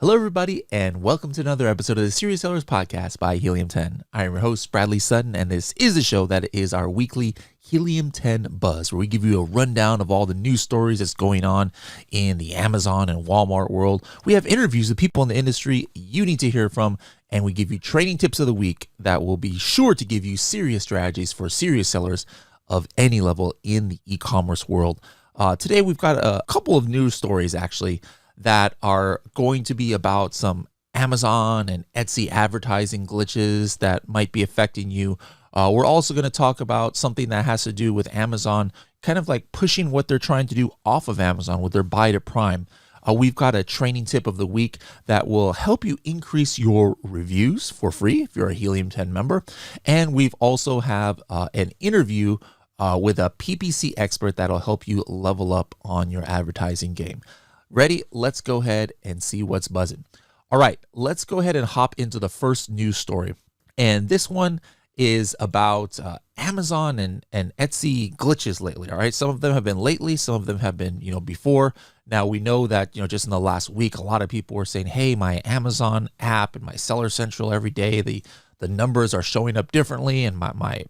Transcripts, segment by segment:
Hello, everybody, and welcome to another episode of the Serious Sellers Podcast by Helium 10. I am your host, Bradley Sutton, and this is the show that is our weekly Helium 10 Buzz, where we give you a rundown of all the news stories that's going on in the Amazon and Walmart world. We have interviews with people in the industry you need to hear from, and we give you training tips of the week that will be sure to give you serious strategies for serious sellers of any level in the e-commerce world. Today, we've got a couple of news stories, actually, that are going to be about some Amazon and Etsy advertising glitches that might be affecting you. We're also going to talk about something that has to do with Amazon, kind of like pushing what they're trying to do off of Amazon with their buy to Prime. We've got a training tip of the week that will help you increase your reviews for free if you're a Helium 10 member. And we've also have an interview with a PPC expert that'll help you level up on your advertising game. Ready? Let's go ahead and see what's buzzing. All right, let's go ahead and hop into the first news story. And this one is about Amazon and Etsy glitches lately. All right, some of them have been lately, some of them have been, before. Now we know that, just in the last week, a lot of people were saying, hey, my Amazon app and my Seller Central every day, the numbers are showing up differently, and my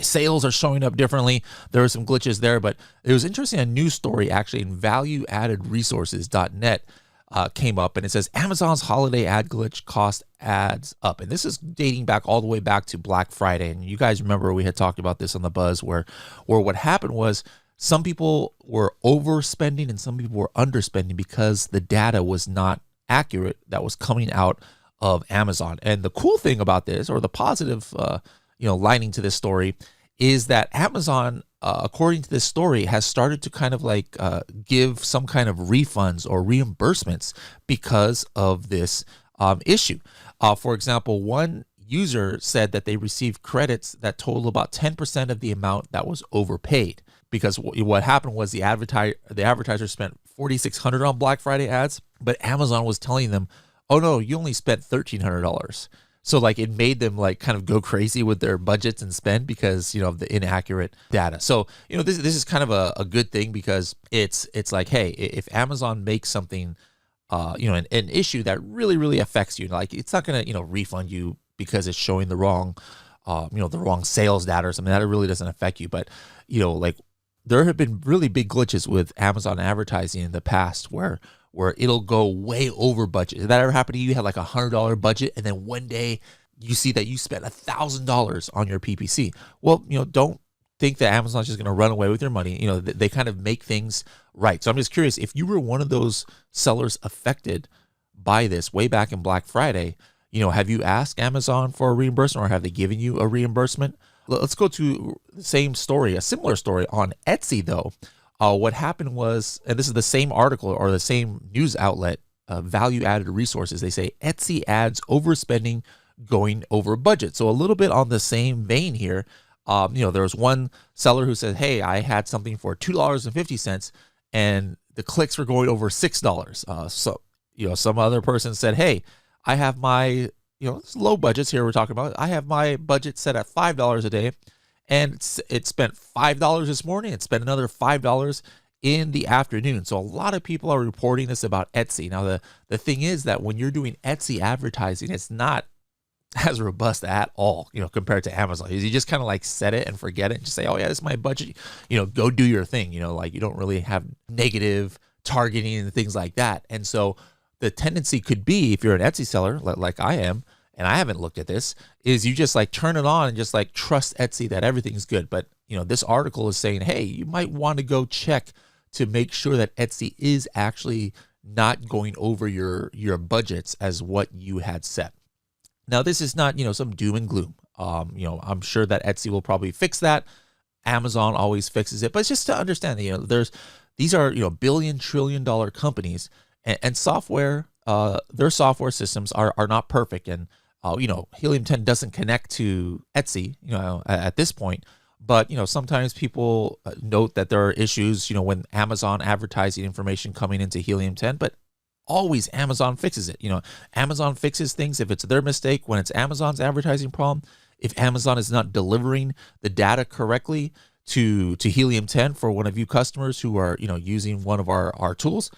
sales are showing up differently. There are some glitches there, but it was interesting. A news story actually in valueaddedresources.net came up, and it says Amazon's holiday ad glitch cost ads up. And this is dating back all the way back to Black Friday. And you guys remember we had talked about this on the Buzz where what happened was some people were overspending and some people were underspending because the data was not accurate that was coming out of Amazon. And the cool thing about this, or the positive lining to this story, is that Amazon, according to this story, has started to kind of like give some kind of refunds or reimbursements because of this issue. For example, one user said that they received credits that total about 10% of the amount that was overpaid, because what happened was the advertiser spent $4,600 on Black Friday ads, but Amazon was telling them, oh no, you only spent $1,300. So like it made them like kind of go crazy with their budgets and spend because, of the inaccurate data. So, this is kind of a good thing, because it's like, hey, if Amazon makes something, an issue that really, really affects you, like it's not going to, refund you because it's showing the wrong, the wrong sales data or something. That really doesn't affect you. But, like there have been really big glitches with Amazon advertising in the past where it'll go way over budget. Did that ever happen to you? You had like $100 budget, and then one day you see that you spent $1,000 on your PPC. Well, don't think that Amazon's just going to run away with your money. They kind of make things right. So I'm just curious, if you were one of those sellers affected by this way back in Black Friday, have you asked Amazon for a reimbursement, or have they given you a reimbursement? Let's go to the same story, a similar story on Etsy though. What happened was, and this is the same article or the same news outlet, Value Added Resources. They say Etsy ads overspending going over budget. So a little bit on the same vein here. There was one seller who said, hey, I had something for $2.50 and the clicks were going over $6. Some other person said, hey, I have my, it's low budgets here we're talking about. I have my budget set at $5 a day. And it spent $5 this morning. It spent another $5 in the afternoon. So a lot of people are reporting this about Etsy. Now, the thing is that when you're doing Etsy advertising, it's not as robust at all, compared to Amazon. You just kind of like set it and forget it and just say, oh yeah, this is my budget. Go do your thing. Like you don't really have negative targeting and things like that. And so the tendency could be, if you're an Etsy seller like I am, and I haven't looked at this, is you just like turn it on and just like trust Etsy that everything's good. But, this article is saying, hey, you might want to go check to make sure that Etsy is actually not going over your budgets as what you had set. Now, this is not, some doom and gloom. I'm sure that Etsy will probably fix that. Amazon always fixes it. But it's just to understand that, these are, billion, trillion dollar companies, and software, their software systems are not perfect. And Helium 10 doesn't connect to Etsy, at this point, but, sometimes people note that there are issues, when Amazon advertising information coming into Helium 10, but always Amazon fixes it. Amazon fixes things if it's their mistake, when it's Amazon's advertising problem. If Amazon is not delivering the data correctly to Helium 10 for one of you customers who are, using one of our tools,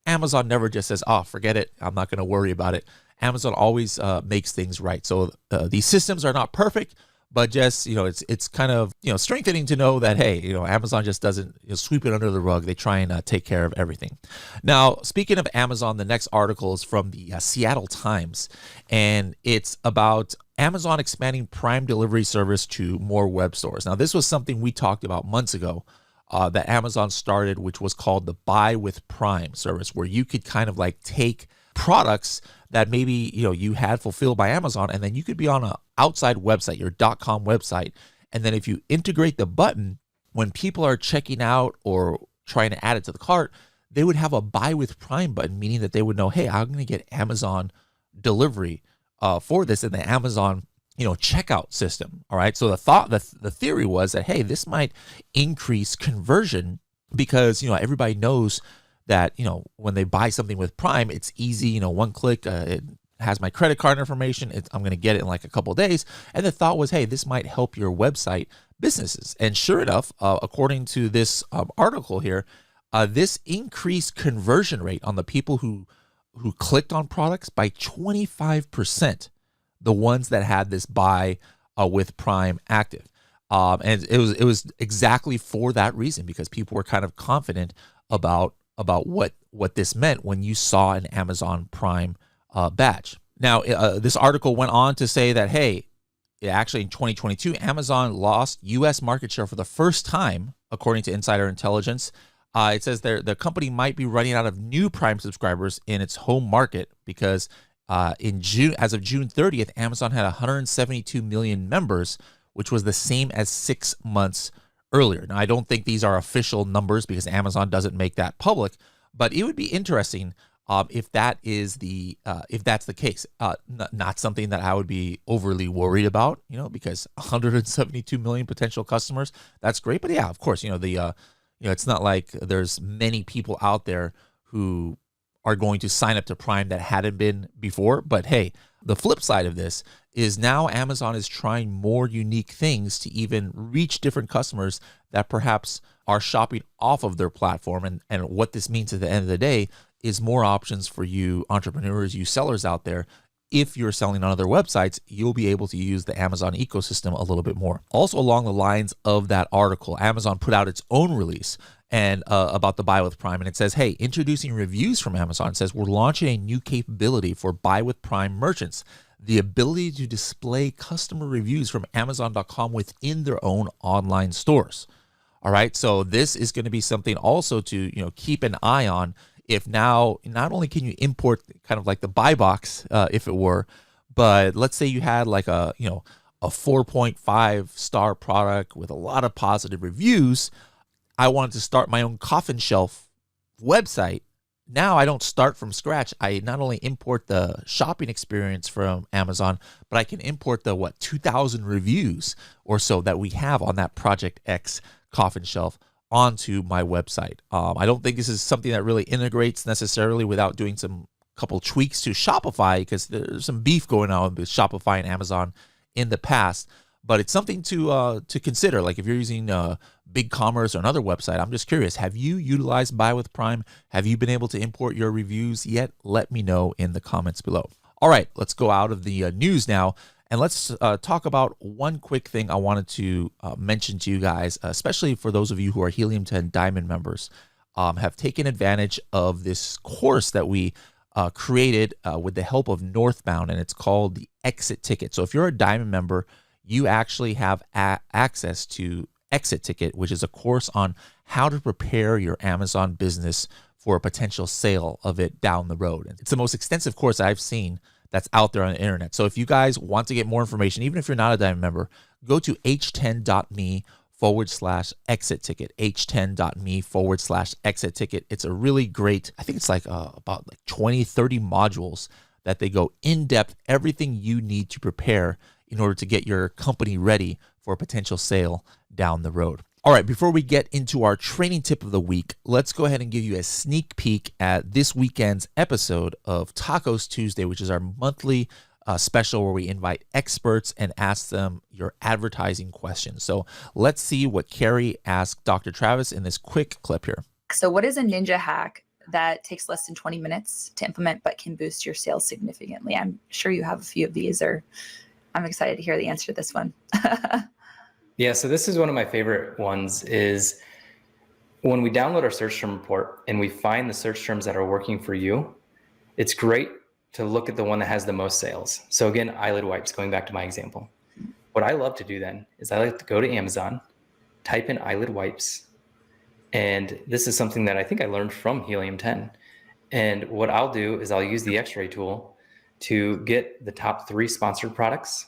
Amazon never just says, oh, forget it, I'm not going to worry about it. Amazon always makes things right. So these systems are not perfect, but just, it's kind of, strengthening to know that, hey, Amazon just doesn't sweep it under the rug. They try and take care of everything. Now, speaking of Amazon, the next article is from the Seattle Times, and it's about Amazon expanding Prime delivery service to more web stores. Now, this was something we talked about months ago that Amazon started, which was called the Buy with Prime service, where you could kind of like take products that maybe you had fulfilled by Amazon, and then you could be on an outside website, your .com website, and then if you integrate the button, when people are checking out or trying to add it to the cart, they would have a Buy with Prime button, meaning that they would know, hey, I'm going to get Amazon delivery for this in the Amazon checkout system. All right, so the theory was that, hey, this might increase conversion because everybody knows that when they buy something with Prime, it's easy, one click, it has my credit card information, I'm going to get it in like a couple of days. And the thought was, hey, this might help your website businesses. And sure enough, according to this article here, this increased conversion rate on the people who clicked on products by 25%, the ones that had this buy with Prime active. And it was exactly for that reason, because people were kind of confident about what this meant when you saw an Amazon Prime badge. Now, this article went on to say that, hey, actually in 2022, Amazon lost U.S. market share for the first time, according to Insider Intelligence. It says the company might be running out of new Prime subscribers in its home market because as of June 30th, Amazon had 172 million members, which was the same as 6 months earlier. Now, I don't think these are official numbers because Amazon doesn't make that public, but it would be interesting if that's the case. Not something that I would be overly worried about, because 172 million potential customers, that's great. But yeah, of course, it's not like there's many people out there who are going to sign up to Prime that hadn't been before. But hey, the flip side of this is now Amazon is trying more unique things to even reach different customers that perhaps are shopping off of their platform. And what this means at the end of the day is more options for you entrepreneurs, you sellers out there. If you're selling on other websites, you'll be able to use the Amazon ecosystem a little bit more. Also, along the lines of that article, Amazon put out its own release and about the Buy with Prime, and it says, hey, introducing reviews from Amazon. It says, we're launching a new capability for Buy with Prime merchants, the ability to display customer reviews from Amazon.com within their own online stores. All right, so this is going to be something also to keep an eye on. If now not only can you import kind of like the buy box, if it were, but let's say you had like a 4.5 star product with a lot of positive reviews. I wanted to start my own coffin shelf website. Now I don't start from scratch. I not only import the shopping experience from Amazon, but I can import the 2,000 reviews or so that we have on that Project X coffin shelf onto my website. I don't think this is something that really integrates necessarily without doing some couple tweaks to Shopify, because there's some beef going on with Shopify and Amazon in the past. But it's something to consider. Like if you're using BigCommerce or another website, I'm just curious, have you utilized Buy with Prime? Have you been able to import your reviews yet? Let me know in the comments below. All right, let's go out of the news now. And let's talk about one quick thing I wanted to mention to you guys, especially for those of you who are Helium 10 Diamond members, have taken advantage of this course that we created with the help of Northbound, and it's called the Exit Ticket. So if you're a Diamond member, you actually have access to Exit Ticket, which is a course on how to prepare your Amazon business for a potential sale of it down the road. And it's the most extensive course I've seen that's out there on the internet. So if you guys want to get more information, even if you're not a Diamond member, go to h10.me/exit ticket, h10.me/exit ticket. It's a really great, I think it's like about 20, 30 modules that they go in depth, everything you need to prepare in order to get your company ready for a potential sale down the road. All right, before we get into our training tip of the week, let's go ahead and give you a sneak peek at this weekend's episode of Tacos Tuesday, which is our monthly special where we invite experts and ask them your advertising questions. So let's see what Carrie asked Dr. Travis in this quick clip here. So what is a ninja hack that takes less than 20 minutes to implement, but can boost your sales significantly. I'm sure you have a few of these, or I'm excited to hear the answer to this one. Yeah, so this is one of my favorite ones is when we download our search term report and we find the search terms that are working for you, it's great to look at the one that has the most sales. So again, eyelid wipes, going back to my example. What I love to do then is I like to go to Amazon, type in eyelid wipes, and this is something that I think I learned from Helium 10. And what I'll do is I'll use the X-ray tool to get the top 3 sponsored products,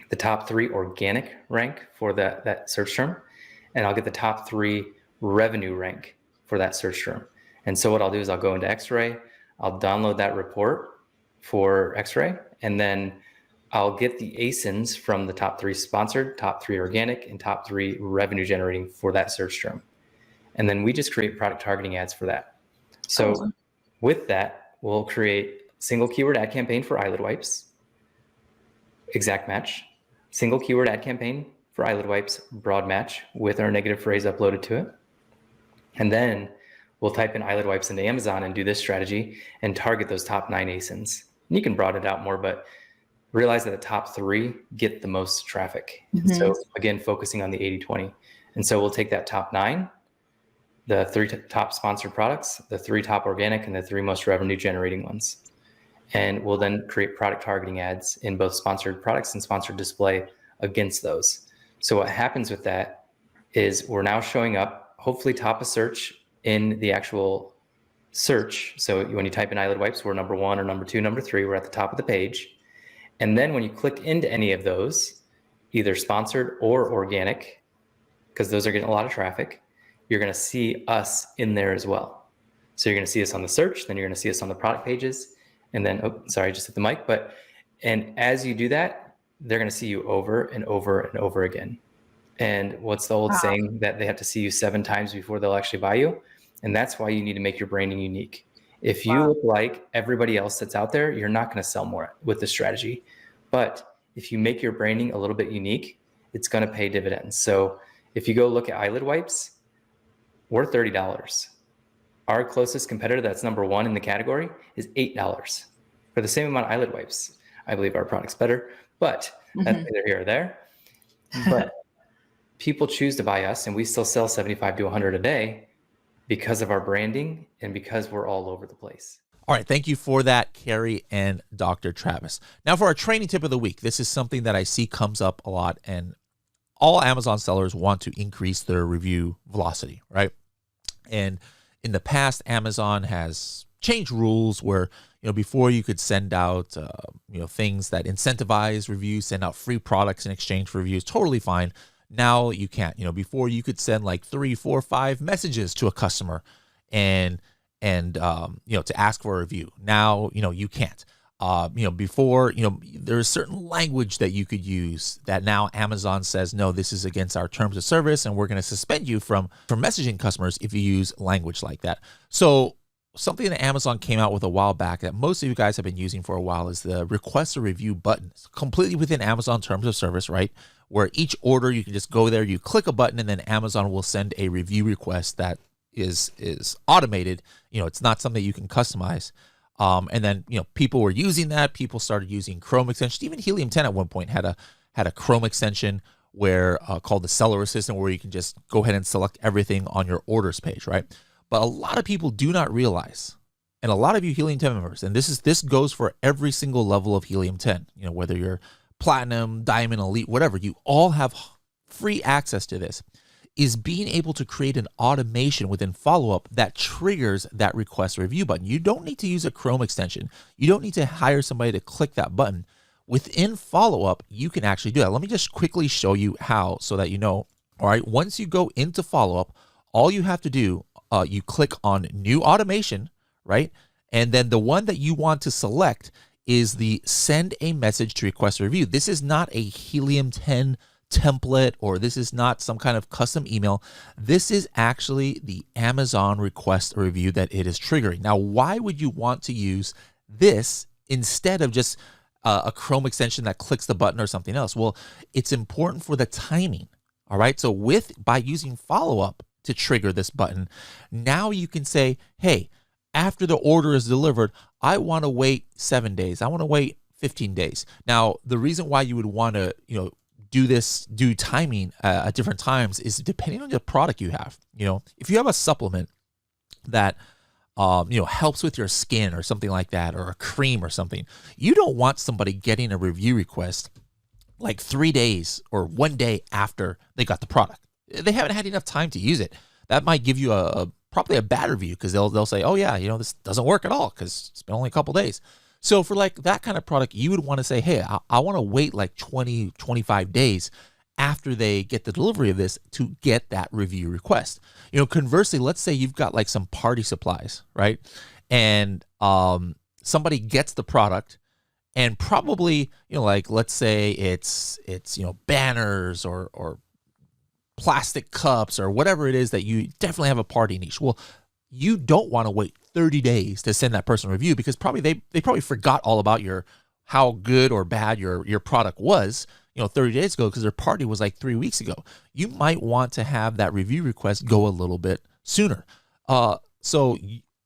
the top 3 organic rank for that search term, and I'll get the top 3 revenue rank for that search term. And so what I'll do is I'll go into X-ray, I'll download that report for X-ray, and then I'll get the ASINs from the top 3 sponsored, top 3 organic, and top 3 revenue generating for that search term. And then we just create product targeting ads for that. So with that, we'll create single keyword ad campaign for eyelid wipes, exact match, single keyword ad campaign for eyelid wipes, broad match with our negative phrase uploaded to it. And then we'll type in eyelid wipes into Amazon and do this strategy and target those top 9 ASINs. And you can broaden it out more, but realize that the top 3 get the most traffic. Mm-hmm. So again, focusing on the 80-20. And so we'll take that top 9, the 3 top sponsored products, the 3 top organic, and the 3 most revenue generating ones. And we'll then create product targeting ads in both sponsored products and sponsored display against those. So what happens with that is we're now showing up, hopefully top of search in the actual search. So when you type in eyelid wipes, we're number 1 or number 2, number 3, we're at the top of the page. And then when you click into any of those, either sponsored or organic, because those are getting a lot of traffic, you're going to see us in there as well. So you're going to see us on the search, then you're going to see us on the product pages, and then, oh, sorry, I just hit the mic. And as you do that, they're going to see you over and over and over again. And what's the old saying that they have to see you 7 times before they'll actually buy you? And that's why you need to make your branding unique. If you look like everybody else that's out there, you're not going to sell more with this strategy. But if you make your branding a little bit unique, it's going to pay dividends. So if you go look at eyelid wipes, we're $30. Our closest competitor that's number 1 in the category is $8 for the same amount of eyelid wipes. I believe our product's better, but that's neither here or there. But people choose to buy us, and we still sell 75 to 100 a day because of our branding and because we're all over the place. All right, thank you for that, Carrie and Dr. Travis. Now for our training tip of the week, this is something that I see comes up a lot, and all Amazon sellers want to increase their review velocity, right? And in the past, Amazon has changed rules where, before you could send out, things that incentivize reviews, send out free products in exchange for reviews, totally fine. Now you can't. Before you could send like 3, 4, 5 messages to a customer and to ask for a review. Now, you can't. Before, there's certain language that you could use that now Amazon says, no, this is against our terms of service, and we're going to suspend you from messaging customers if you use language like that. So something that Amazon came out with a while back that most of you guys have been using for a while is the request a review button. It's completely within Amazon terms of service, right? Where each order, you can just go there, you click a button, and then Amazon will send a review request that is automated. It's not something you can customize. And then, people were using that. People started using Chrome extensions. Even Helium 10 at one point had a Chrome extension where called the Seller Assistant, where you can just go ahead and select everything on your orders page, right? But a lot of people do not realize, and a lot of you Helium 10 members, and this goes for every single level of Helium 10, whether you're Platinum, Diamond, Elite, whatever, you all have free access to this, is being able to create an automation within follow-up that triggers that request review button. You don't need to use a Chrome extension. You don't need to hire somebody to click that button. Within follow-up, you can actually do that. Let me just quickly show you how so that you know. All right, once you go into follow-up, all you have to do, you click on New Automation, right? And then the one that you want to select is the Send a Message to Request a Review. This is not a Helium 10 template, or this is not some kind of custom email. This is actually the Amazon request a review that it is triggering. Now, why would you want to use this instead of just a Chrome extension that clicks the button or something else? Well, it's important for the timing. All right. So by using follow-up, to trigger this button. Now you can say, hey, after the order is delivered, I want to wait 7 days. I want to wait 15 days. Now, the reason why you would want to, do timing at different times is depending on the product you have. If you have a supplement that helps with your skin or something like that, or a cream or something, you don't want somebody getting a review request like 3 days or 1 day after they got the product. They haven't had enough time to use it. That might give you probably a bad review, because they'll say, oh yeah, this doesn't work at all because it's been only a couple days. So for like that kind of product, you would want to say, hey, I want to wait like 20, 25 days after they get the delivery of this to get that review request. Conversely, let's say you've got like some party supplies, right? And somebody gets the product, and probably, like let's say it's banners or plastic cups or whatever it is that you definitely have a party niche. Well, you don't want to wait 30 days to send that person a review, because probably they probably forgot all about how good or bad your product was 30 days ago, because their party was like 3 weeks ago. You might want to have that review request go a little bit sooner. So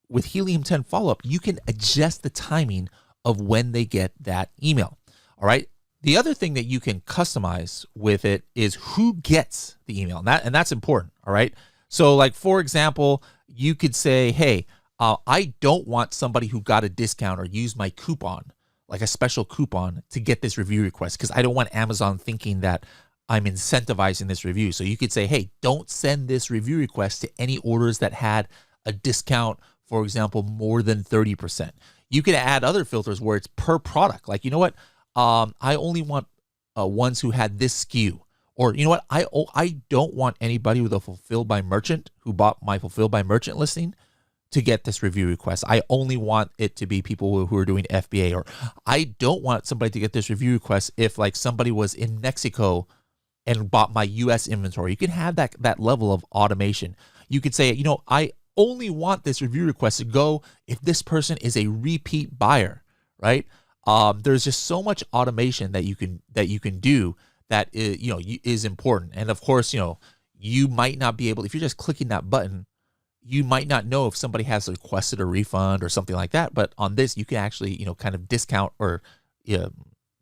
with Helium 10 follow-up, you can adjust the timing of when they get that email. All right. The other thing that you can customize with it is who gets the email, and that's important. All right. So like, for example, you could say, hey, I don't want somebody who got a discount or used my coupon, like a special coupon, to get this review request, because I don't want Amazon thinking that I'm incentivizing this review. So you could say, hey, don't send this review request to any orders that had a discount, for example, more than 30%. You could add other filters where it's per product. Like, I only want ones who had this SKU. Or I don't want anybody with a fulfilled by merchant who bought my fulfilled by merchant listing to get this review request. I only want it to be people who are doing FBA. Or I don't want somebody to get this review request if like somebody was in Mexico and bought my US inventory. You can have that level of automation. You could say, I only want this review request to go if this person is a repeat buyer, right? There's just so much automation that you can do that is important. And of course, you might not be able, if you're just clicking that button, you might not know if somebody has requested a refund or something like that. But on this, you can actually, kind of discount or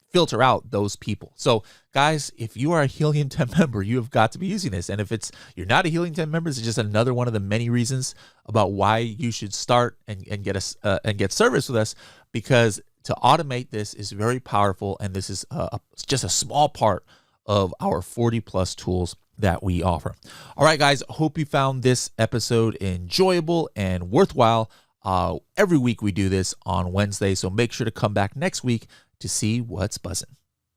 filter out those people. So guys, if you are a Helium 10 member, you have got to be using this. And if you're not a Helium 10 member, it's just another one of the many reasons about why you should start and get service with us, because to automate this is very powerful, and this is just a small part of our 40 plus tools that we offer. All right, guys, hope you found this episode enjoyable and worthwhile. Every week we do this on Wednesday, so make sure to come back next week to see what's buzzing.